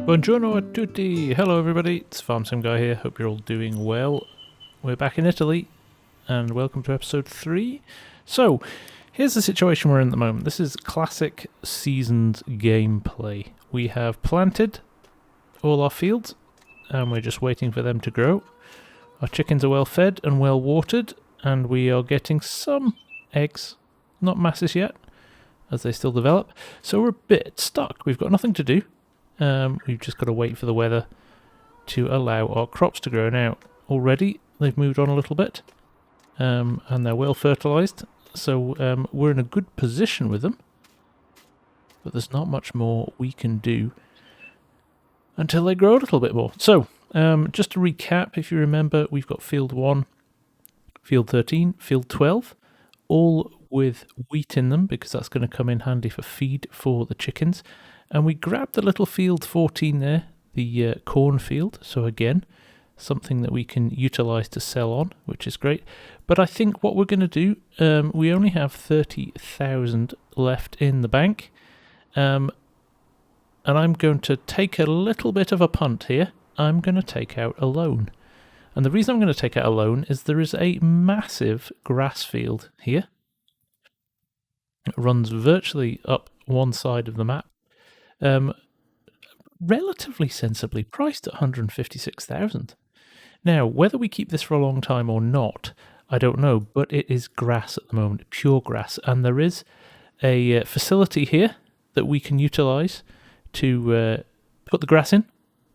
Buongiorno a tutti! Hello everybody, it's FarmSim guy here, hope you're all doing well. We're back in Italy, and welcome to episode 3. So, here's the situation we're in at the moment. This is classic seasoned gameplay. We have planted all our fields, and we're just waiting for them to grow. Our chickens are well fed and well watered, and we are getting some eggs, not masses yet, as they still develop. So we're a bit stuck, we've got nothing to do. We've just got to wait for the weather to allow our crops to grow. Now, already they've moved on a little bit, and they're well fertilised, so we're in a good position with them, but there's not much more we can do until they grow a little bit more. So, just to recap, if you remember, we've got Field 1, Field 13, Field 12, all with wheat in them, because that's going to come in handy for feed for the chickens. And we grabbed the little Field 14 there, the corn field, so again, something that we can utilise to sell on, which is great. But I think what we're going to do, we only have 30,000 left in the bank, and I'm going to take a little bit of a punt here. I'm going to take out a loan. And the reason I'm going to take out a loan is there is a massive grass field here. It runs virtually up one side of the map. Relatively sensibly priced at 156,000. Now, whether we keep this for a long time or not, I don't know, but it is grass at the moment, pure grass, and there is a facility here that we can utilise to put the grass in,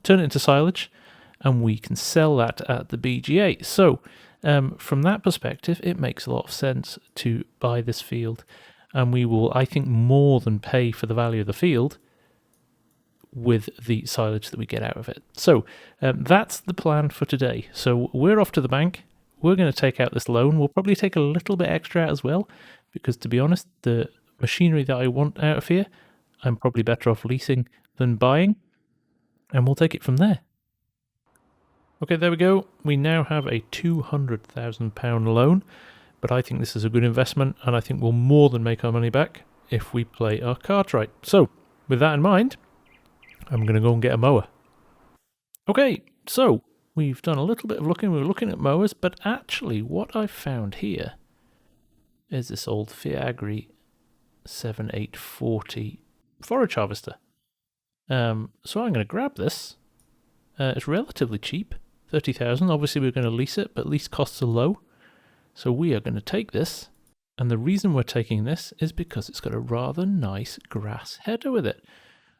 turn it into silage, and we can sell that at the BGA. So, from that perspective, it makes a lot of sense to buy this field, and we will, I think, more than pay for the value of the field with the silage that we get out of it. So that's the plan for today. So we're off to the bank. We're going to take out this loan. We'll probably take a little bit extra out as well, because to be honest, the machinery that I want out of here, I'm probably better off leasing than buying, and we'll take it from there. Okay, there we go. We now have a £200,000 loan, but I think this is a good investment, and I think we'll more than make our money back if we play our cards right. So with that in mind, I'm going to go and get a mower. Okay, so we've done a little bit of looking. We were looking at mowers, but actually what I've found here is this old Fiagri 7840 Forage Harvester. So I'm going to grab this. It's relatively cheap, 30,000. Obviously we're going to lease it, but lease costs are low. So we are going to take this. And the reason we're taking this is because it's got a rather nice grass header with it.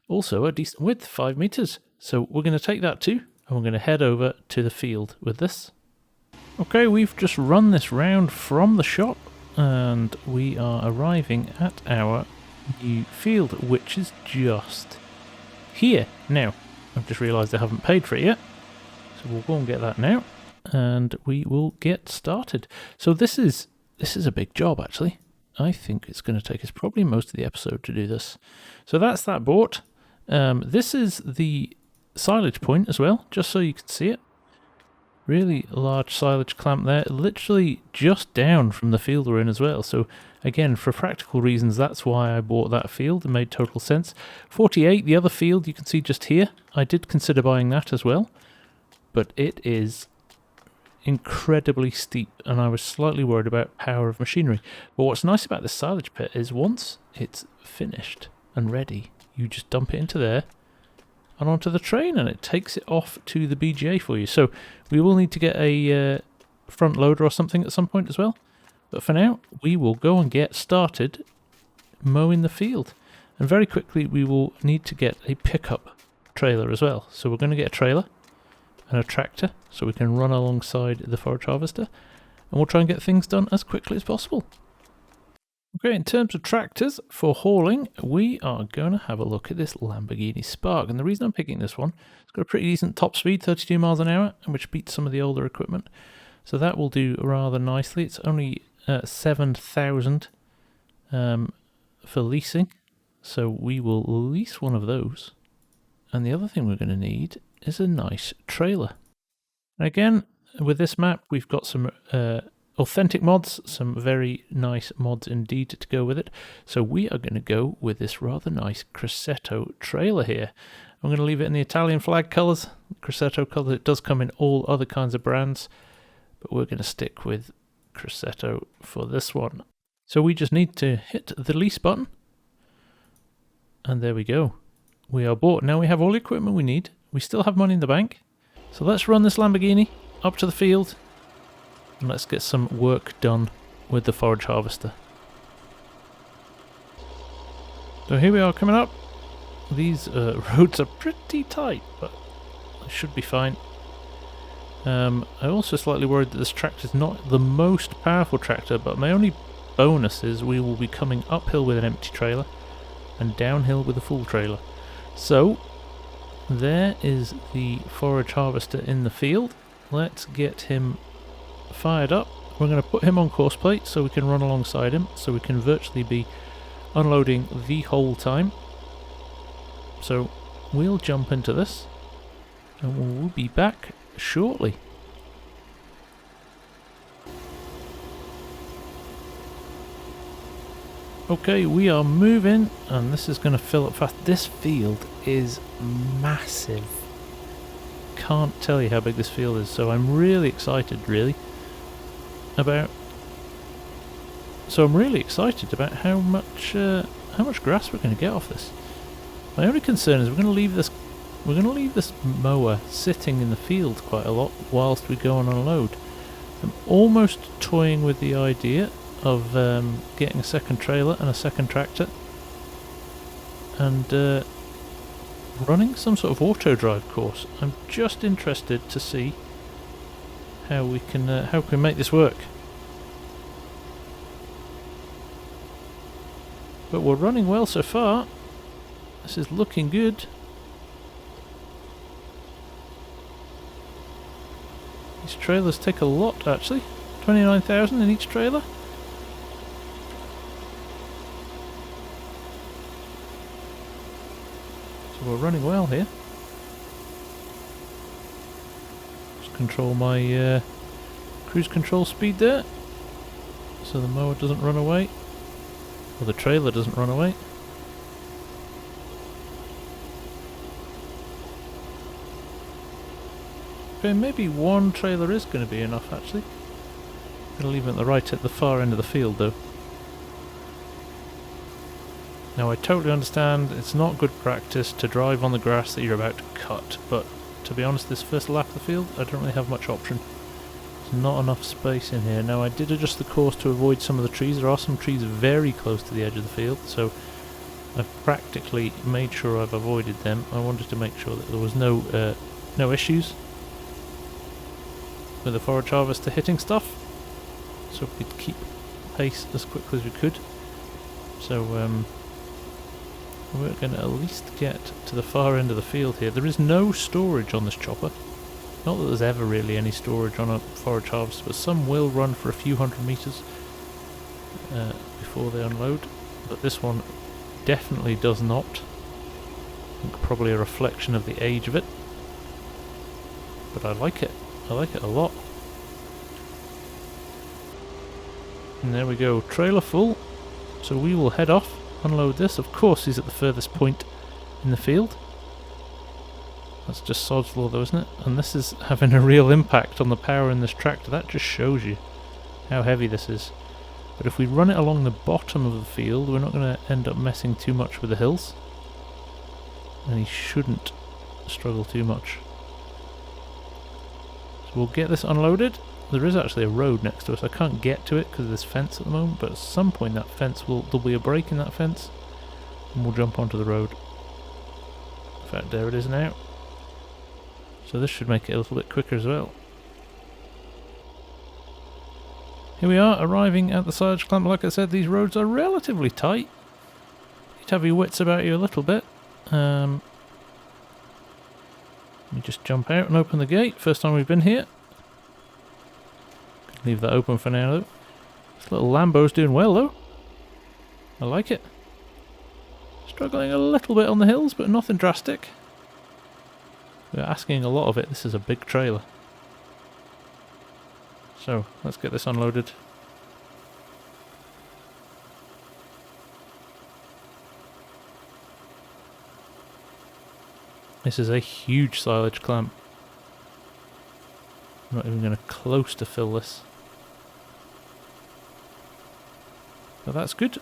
Also a decent width, 5 meters. So we're going to take that too, and we're going to head over to the field with this. Okay, we've just run this round from the shop, and we are arriving at our new field, which is just here. Now, I've just realised I haven't paid for it yet, so we'll go and get that now, and we will get started. So this is a big job, actually. I think it's going to take us probably most of the episode to do this. So that's that bought. This is the silage point as well, just so you can see it. Really large silage clamp there, literally just down from the field we're in as well. So again, for practical reasons, that's why I bought that field. It made total sense. 48, the other field you can see just here. I did consider buying that as well, but it is incredibly steep, and I was slightly worried about power of machinery. But what's nice about this silage pit is once it's finished and ready, you just dump it into there and onto the train, and it takes it off to the BGA for you. So we will need to get a front loader or something at some point as well. But for now, we will go and get started mowing the field. And very quickly, we will need to get a pickup trailer as well. So we're going to get a trailer and a tractor so we can run alongside the forage harvester. And we'll try and get things done as quickly as possible. Okay, in terms of tractors for hauling, we are going to have a look at this Lamborghini Spark. And the reason I'm picking this one, it's got a pretty decent top speed, 32 miles an hour, which beats some of the older equipment. So that will do rather nicely. It's only 7,000 for leasing. So we will lease one of those. And the other thing we're going to need is a nice trailer. And again, with this map, we've got some authentic mods, some very nice mods indeed to go with it. So we are going to go with this rather nice Cressetto trailer here. I'm going to leave it in the Italian flag colours, Corsetto colours. It does come in all other kinds of brands, but we're going to stick with Corsetto for this one. So we just need to hit the lease button, and there we go. We are bought. Now we have all the equipment we need. We still have money in the bank. So let's run this Lamborghini up to the field, and let's get some work done with the Forage Harvester. So here we are coming up. These roads are pretty tight, but it should be fine. I'm also slightly worried that this tractor is not the most powerful tractor, but my only bonus is we will be coming uphill with an empty trailer and downhill with a full trailer. So there is the Forage Harvester in the field. Let's get him fired up. We're going to put him on course plate so we can run alongside him, so we can virtually be unloading the whole time. So we'll jump into this and we'll be back shortly. Okay, we are moving, and this is going to fill up fast. This field is massive. Can't tell you how big this field is, so I'm really excited about how much grass we're going to get off this. My only concern is we're going to leave this mower sitting in the field quite a lot whilst we go and unload. I'm almost toying with the idea of getting a second trailer and a second tractor and running some sort of auto drive course. I'm just interested to see how we can make this work. But we're running well so far. This is looking good. These trailers take a lot, actually. 29,000 in each trailer. So we're running well here. Just control my cruise control speed there, so the mower doesn't run away, or the trailer doesn't run away. Okay, maybe one trailer is going to be enough, actually. I'm going to leave it at the far end of the field, though. Now, I totally understand it's not good practice to drive on the grass that you're about to cut, but to be honest, this first lap of the field, I don't really have much option. There's not enough space in here. Now, I did adjust the course to avoid some of the trees. There are some trees very close to the edge of the field, so I've practically made sure I've avoided them. I wanted to make sure that there was no issues with the Forage Harvester hitting stuff, so we could keep pace as quickly as we could. So we're going to at least get to the far end of the field here. There is no storage on this chopper. Not that there's ever really any storage on a Forage Harvester, but some will run for a few hundred meters before they unload. But this one definitely does not. I think probably a reflection of the age of it. But I like it. I like it a lot. And there we go, trailer full. So we will head off, unload this. Of course he's at the furthest point in the field. That's just sod's law though, isn't it? And this is having a real impact on the power in this tractor. That just shows you how heavy this is. But if we run it along the bottom of the field, we're not going to end up messing too much with the hills. And he shouldn't struggle too much. So we'll get this unloaded. There is actually a road next to us. I can't get to it because of this fence at the moment, but at some point that fence there'll be a break in that fence and we'll jump onto the road. In fact, there it is now. So this should make it a little bit quicker as well. Here we are, arriving at the silage clamp. Like I said, these roads are relatively tight. You need to have your wits about you a little bit. Let me just jump out and open the gate. First time we've been here. Leave that open for now though. This little Lambo's doing well though. I like it. Struggling a little bit on the hills, but nothing drastic. We're asking a lot of it. This is a big trailer. So let's get this unloaded. This is a huge silage clamp. I'm not even going to close to fill this. But that's good.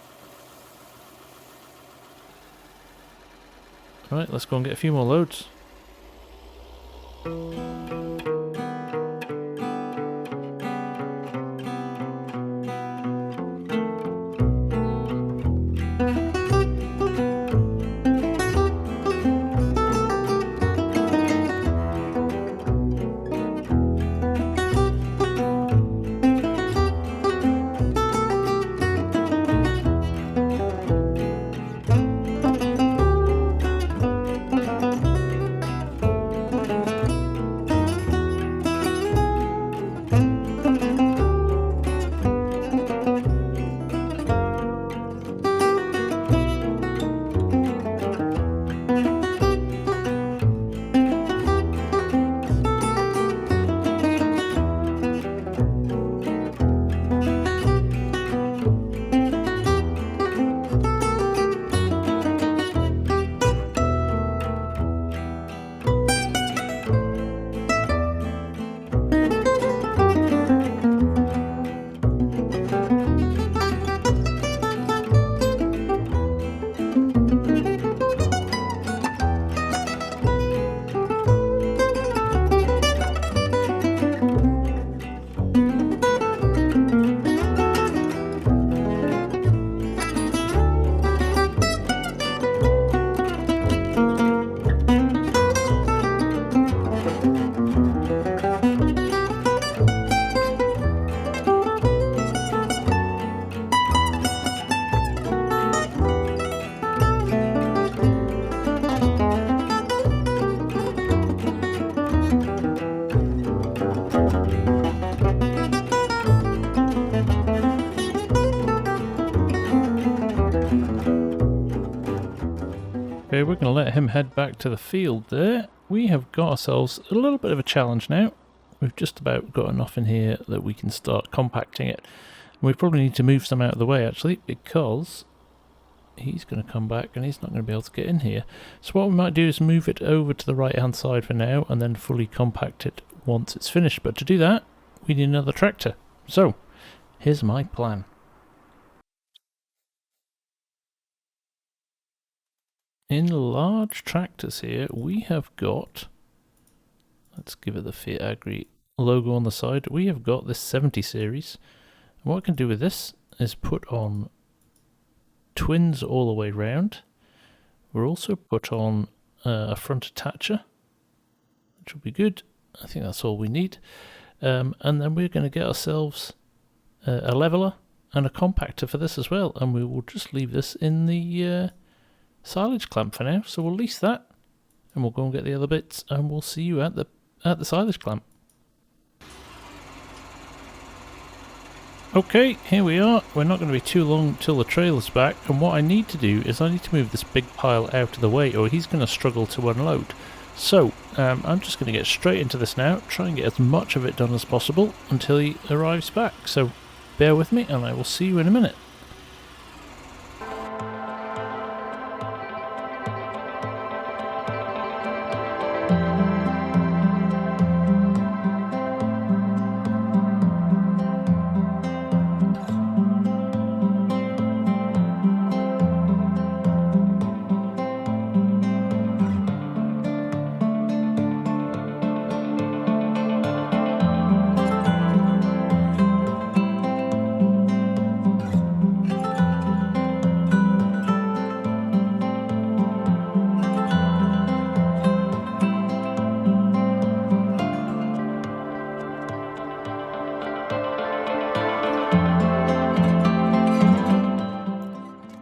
Right, let's go and get a few more loads. Okay, we're going to let him head back to the field there. We have got ourselves a little bit of a challenge now. We've just about got enough in here that we can start compacting it. We probably need to move some out of the way actually, because he's going to come back and he's not going to be able to get in here. So what we might do is move it over to the right hand side for now and then fully compact it once it's finished. But to do that, we need another tractor. So, here's my plan. In large tractors here, we have got, let's give it the Fiat Agri logo on the side, we have got this 70 series. And what I can do with this is put on twins all the way round. We'll also put on a front attacher, which will be good. I think that's all we need. And then we're going to get ourselves a leveler and a compactor for this as well. And we will just leave this in the silage clamp for now. So we'll lease that and we'll go and get the other bits and we'll see you at the silage clamp. Okay, here we are. We're not going to be too long till the trailer's back, and what I need to do is I need to move this big pile out of the way or he's going to struggle to unload. So I'm just going to get straight into this now, try and get as much of it done as possible until he arrives back. So bear with me and I will see you in a minute.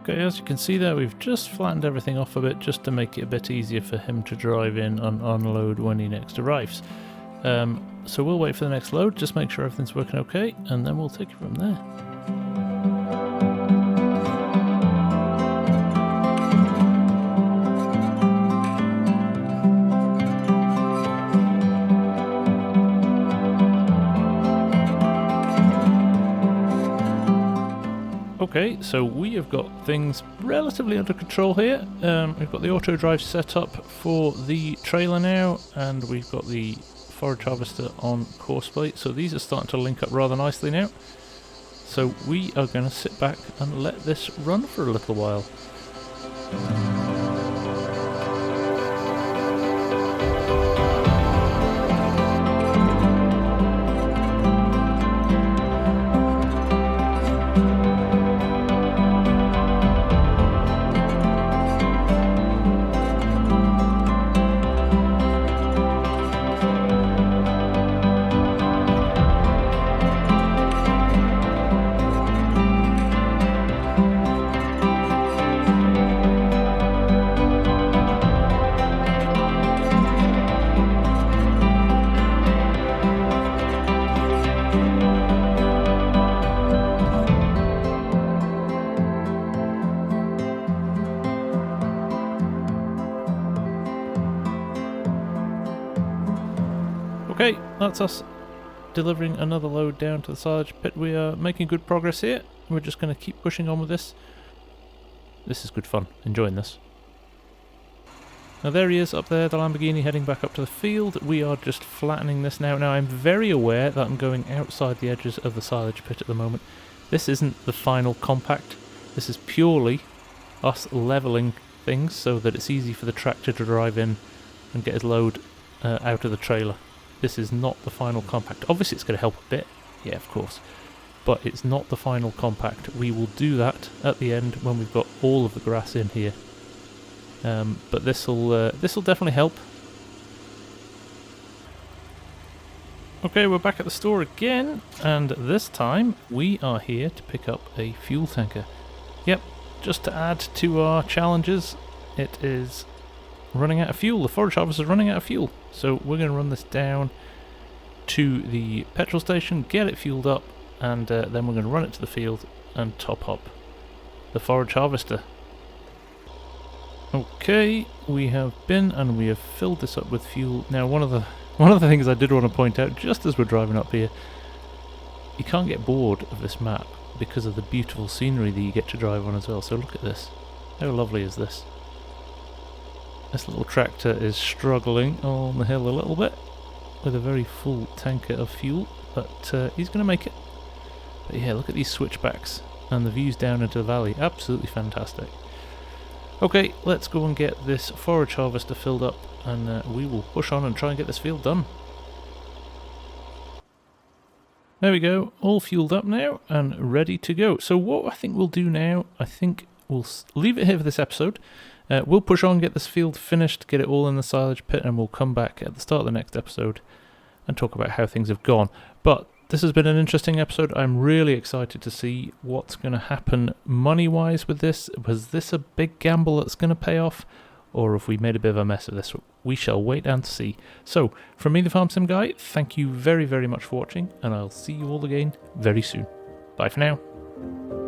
Okay, as you can see there, we've just flattened everything off a bit just to make it a bit easier for him to drive in and unload when he next arrives. So we'll wait for the next load, just make sure everything's working okay, and then we'll take it from there. Okay, so we have got things relatively under control here. We've got the auto drive set up for the trailer now, and we've got the Forage Harvester on course plate, so these are starting to link up rather nicely now. So we are going to sit back and let this run for a little while. Okay, that's us delivering another load down to the silage pit. We are making good progress here. We're just going to keep pushing on with this. This is good fun, enjoying this. Now there he is up there, the Lamborghini heading back up to the field. We are just flattening this now. Now I'm very aware that I'm going outside the edges of the silage pit at the moment. This isn't the final compact. This is purely us levelling things so that it's easy for the tractor to drive in and get his load out of the trailer. This is not the final compact. Obviously it's going to help a bit, yeah, of course, but it's not the final compact. We will do that at the end when we've got all of the grass in here. But this'll definitely help. Okay, we're back at the store again, and this time we are here to pick up a fuel tanker. Yep, just to add to our challenges, it is running out of fuel. The Forage Harvester is running out of fuel. So we're going to run this down to the petrol station, get it fueled up, and then we're going to run it to the field and top up the Forage Harvester. Okay, we have been and we have filled this up with fuel. Now one of the things I did want to point out, just as we're driving up here, you can't get bored of this map because of the beautiful scenery that you get to drive on as well. So look at this. How lovely is this? This little tractor is struggling on the hill a little bit with a very full tanker of fuel, but he's going to make it. But yeah, look at these switchbacks and the views down into the valley. Absolutely fantastic. Okay, let's go and get this Forage Harvester filled up, and we will push on and try and get this field done. There we go, all fueled up now and ready to go. So what I think we'll do now, I think we'll leave it here for this episode. We'll push on, get this field finished, get it all in the silage pit, and we'll come back at the start of the next episode and talk about how things have gone. But this has been an interesting episode. I'm really excited to see what's going to happen money-wise with this. Was this a big gamble that's going to pay off, or have we made a bit of a mess of this? We shall wait and see. So, from me, the FarmSim guy, thank you very, very much for watching, and I'll see you all again very soon. Bye for now.